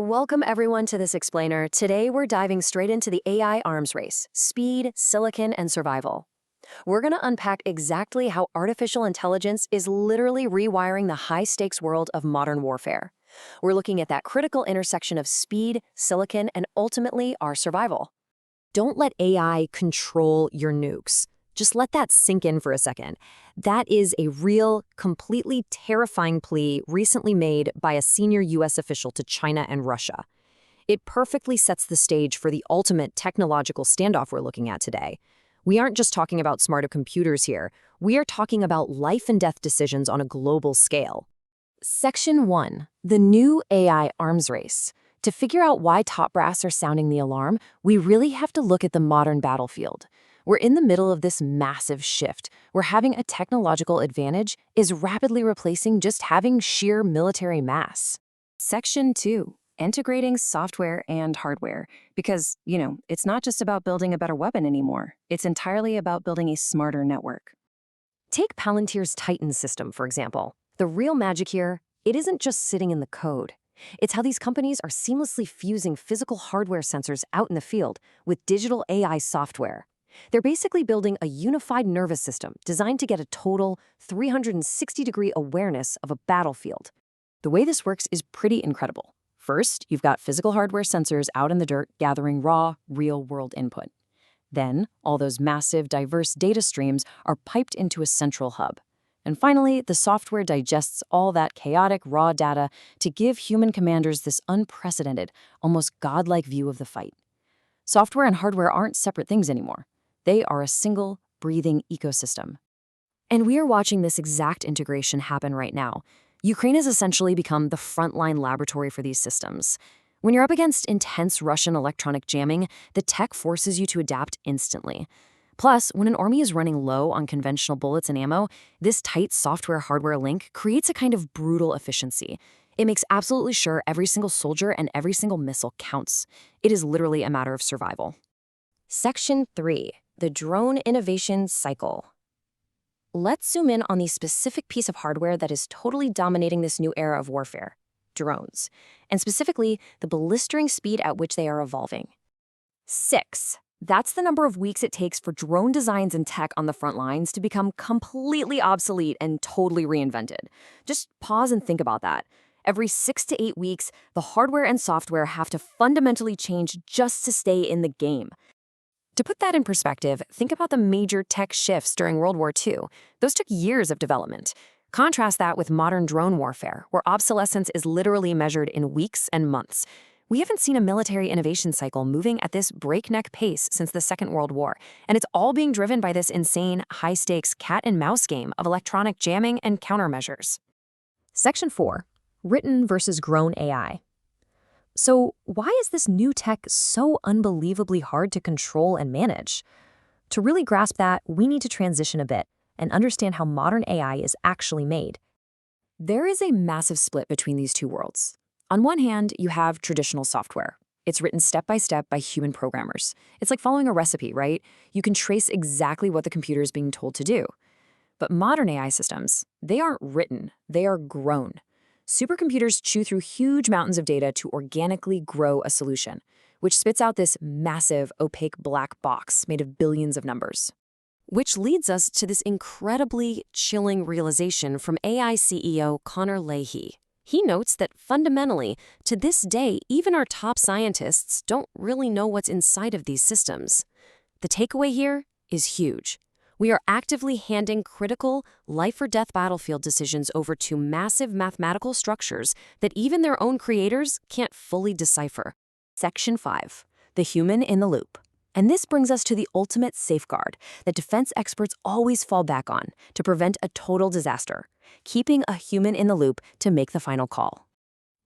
Welcome everyone to this explainer. Today we're diving straight into the AI arms race, speed, silicon, and survival. We're going to unpack exactly how artificial intelligence is literally rewiring the high-stakes world of modern warfare. We're looking at that critical intersection of speed, silicon, and ultimately our survival. Don't let AI control your nukes. Just let that sink in for a second. That is a real, completely terrifying plea recently made by a senior U.S. official to China and Russia. It perfectly sets the stage for the ultimate technological standoff we're looking at today. We aren't just talking about smarter computers here. We are talking about life and death decisions on a global scale. Section 1. The new AI arms race. To figure out why top brass are sounding the alarm, we really have to look at the modern battlefield. We're in the middle of this massive shift, where having a technological advantage is rapidly replacing just having sheer military mass. Section 2. Integrating software and hardware. Because, it's not just about building a better weapon anymore. It's entirely about building a smarter network. Take Palantir's Titan system, for example. The real magic here, it isn't just sitting in the code. It's how these companies are seamlessly fusing physical hardware sensors out in the field with digital AI software. They're basically building a unified nervous system designed to get a total 360-degree awareness of a battlefield. The way this works is pretty incredible. First, you've got physical hardware sensors out in the dirt gathering raw, real-world input. Then, all those massive, diverse data streams are piped into a central hub. And finally, the software digests all that chaotic, raw data to give human commanders this unprecedented, almost godlike view of the fight. Software and hardware aren't separate things anymore. They are a single, breathing ecosystem. And we are watching this exact integration happen right now. Ukraine has essentially become the frontline laboratory for these systems. When you're up against intense Russian electronic jamming, the tech forces you to adapt instantly. Plus, when an army is running low on conventional bullets and ammo, this tight software-hardware link creates a kind of brutal efficiency. It makes absolutely sure every single soldier and every single missile counts. It is literally a matter of survival. Section 3. The drone innovation cycle. Let's zoom in on the specific piece of hardware that is totally dominating this new era of warfare: drones, and specifically the blistering speed at which they are evolving. 6. That's the number of weeks it takes for drone designs and tech on the front lines to become completely obsolete and totally reinvented. Just pause and think about that. Every 6 to 8 weeks, the hardware and software have to fundamentally change just to stay in the game. To put that in perspective, think about the major tech shifts during World War II. Those took years of development. Contrast that with modern drone warfare, where obsolescence is literally measured in weeks and months. We haven't seen a military innovation cycle moving at this breakneck pace since the Second World War, and it's all being driven by this insane, high-stakes cat-and-mouse game of electronic jamming and countermeasures. Section 4. Written versus grown AI. So why is this new tech so unbelievably hard to control and manage? To really grasp that, we need to transition a bit and understand how modern AI is actually made. There is a massive split between these two worlds. On one hand, you have traditional software. It's written step by step by human programmers. It's like following a recipe, right? You can trace exactly what the computer is being told to do. But modern AI systems, they aren't written, they are grown. Supercomputers chew through huge mountains of data to organically grow a solution, which spits out this massive, opaque black box made of billions of numbers. Which leads us to this incredibly chilling realization from AI CEO Connor Leahy. He notes that fundamentally, to this day, even our top scientists don't really know what's inside of these systems. The takeaway here is huge. We are actively handing critical, life-or-death battlefield decisions over to massive mathematical structures that even their own creators can't fully decipher. Section 5. The human in the loop. And this brings us to the ultimate safeguard that defense experts always fall back on to prevent a total disaster: keeping a human in the loop to make the final call.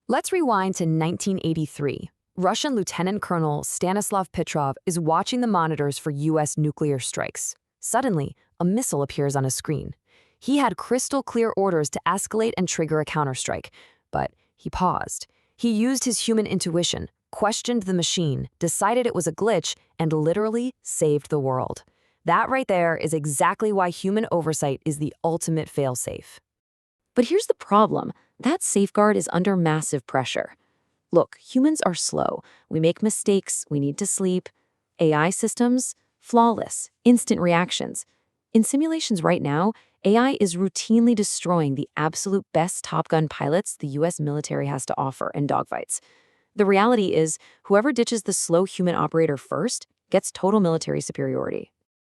Let's rewind to 1983. Russian Lieutenant Colonel Stanislav Petrov is watching the monitors for U.S. nuclear strikes. Suddenly, a missile appears on his screen. He had crystal-clear orders to escalate and trigger a counterstrike, but he paused. He used his human intuition, questioned the machine, decided it was a glitch, and literally saved the world. That right there is exactly why human oversight is the ultimate fail-safe. But here's the problem. That safeguard is under massive pressure. Look, humans are slow. We make mistakes, we need to sleep. AI systems, flawless, instant reactions. In simulations right now, AI is routinely destroying the absolute best Top Gun pilots the US military has to offer in dogfights. The reality is, whoever ditches the slow human operator first gets total military superiority.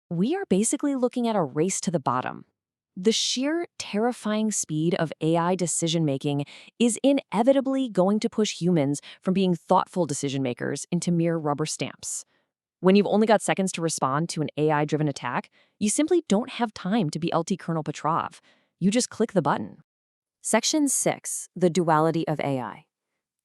We are basically looking at a race to the bottom. The sheer terrifying speed of AI decision-making is inevitably going to push humans from being thoughtful decision makers into mere rubber stamps. When you've only got seconds to respond to an AI-driven attack, you simply don't have time to be LT Colonel Petrov. You just click the button. Section 6, the duality of AI.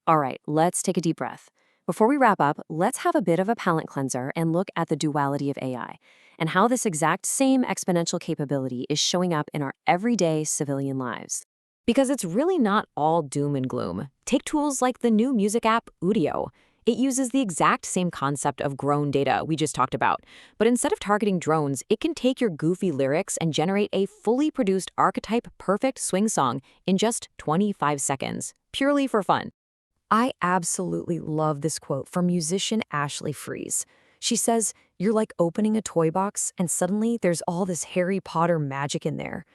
All right, let's take a deep breath. Before we wrap up, let's have a bit of a palate cleanser and look at the duality of AI and how this exact same exponential capability is showing up in our everyday civilian lives. Because it's really not all doom and gloom. Take tools like the new music app Udio. It uses the exact same concept of grown data we just talked about, but instead of targeting drones, it can take your goofy lyrics and generate a fully produced archetype-perfect swing song in just 25 seconds, purely for fun. I absolutely love this quote from musician Ashley Fries. She says, "You're like opening a toy box and suddenly there's all this Harry Potter magic in there."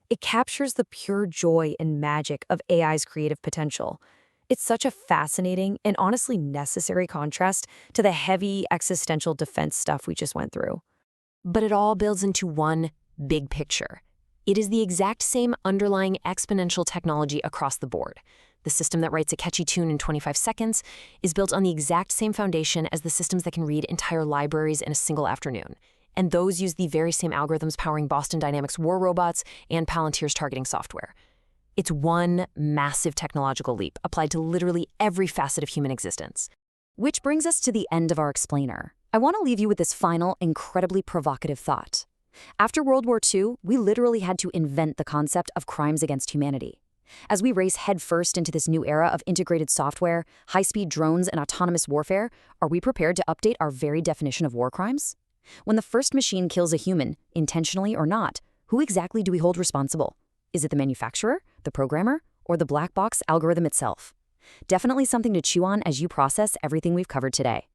It captures the pure joy and magic of AI's creative potential. It's such a fascinating and honestly necessary contrast to the heavy existential defense stuff we just went through. But it all builds into one big picture. It is the exact same underlying exponential technology across the board. The system that writes a catchy tune in 25 seconds is built on the exact same foundation as the systems that can read entire libraries in a single afternoon. And those use the very same algorithms powering Boston Dynamics war robots and Palantir's targeting software. It's one massive technological leap applied to literally every facet of human existence. Which brings us to the end of our explainer. I want to leave you with this final, incredibly provocative thought. After World War II, we literally had to invent the concept of crimes against humanity. As we race headfirst into this new era of integrated software, high-speed drones, and autonomous warfare, are we prepared to update our very definition of war crimes? When the first machine kills a human, intentionally or not, who exactly do we hold responsible? Is it the manufacturer, the programmer, or the black box algorithm itself? Definitely something to chew on as you process everything we've covered today.